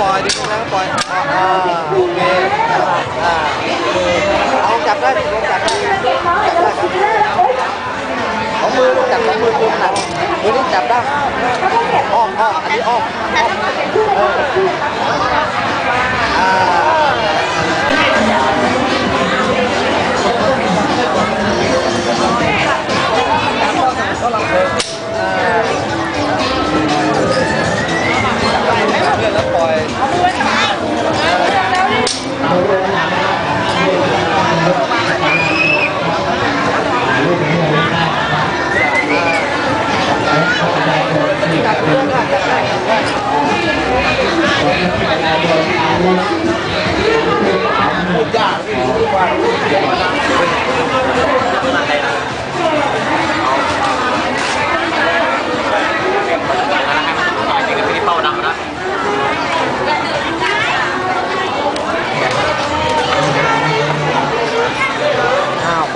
ปล่อยดึงแล้วปล่อยโอเคเอาจับได้ลงจับได้ของมือลงจับของมือหนักมือนี้จับได้อ้อมอันนี้อ้อมแล้วปล่อย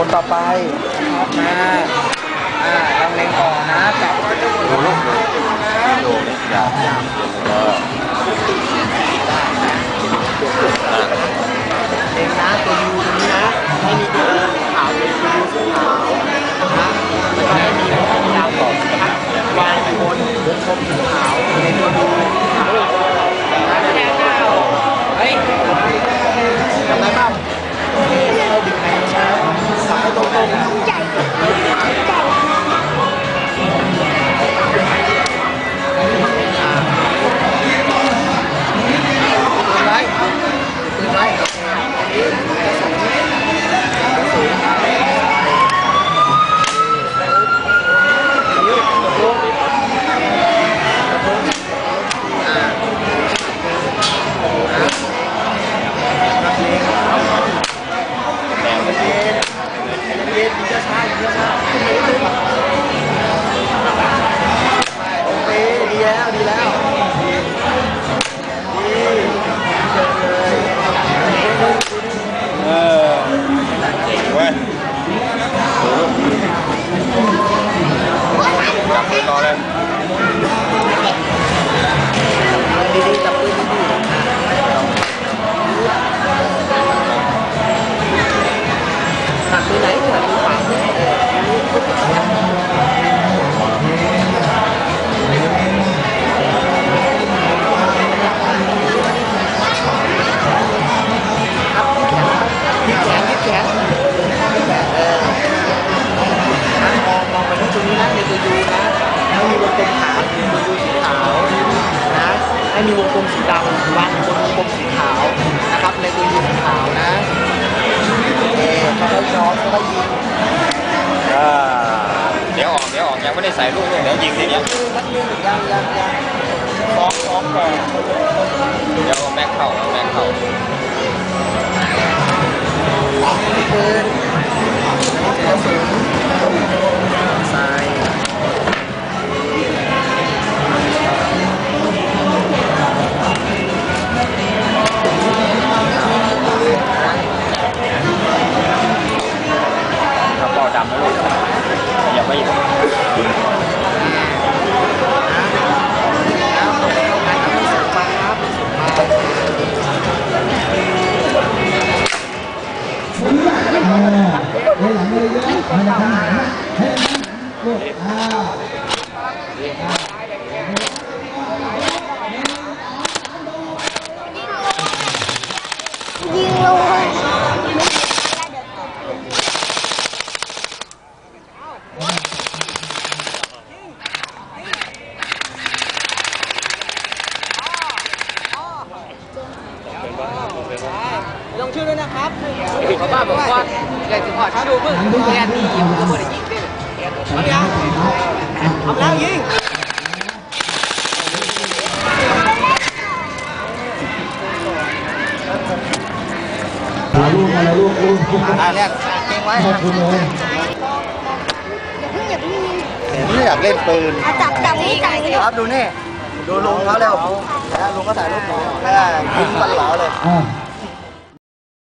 คนต่อไปต้องเล็งก่อนนะจับดูลูกดูอย่าเล็งนะตัวยูตรงนี้นะให้มีตัวขาวเป็นตัวยูสีขาวนะแล้วก็ให้มีดาวต่อนะครับวางบนวงกลมสีขาวในตัวยูสีขาวเฮ้ยทำได้บ้างเราดึงไปนะสายตรงใหญ่ให้มีวงกลมสีดำวางบนวงกลมสีขาวนะครับในตัวยูสีขาวนะเขาได้ย้อนเขาได้ยิงเดี๋ยวออกยังไม่ได้ใส่ลูกเลยเดี๋ยวยิงทีนี้ยังซ้อมก่อนเดี๋ยวแม็กเข้าปืนกระสุนใส่ดำนะลูกอย่าไปอีกยิงลงลงชื่อด้วยนะครับเขาบ้าบอกว่าอยากจะขอดูเพื่อนแอนนี่ยิงก็ไม่ได้ยิงด้วยเอายังทำแล้วยิงลูกแรก ไว้ อย่าเพิ่งยิง ไม่อยากเล่นปืน จับนี่จับนี่ ครับดูนี่ดูลุงเขาเร็วลุงก็ถ่ายรูปหนูแม่ยิงฟันเหลาเลย อ่า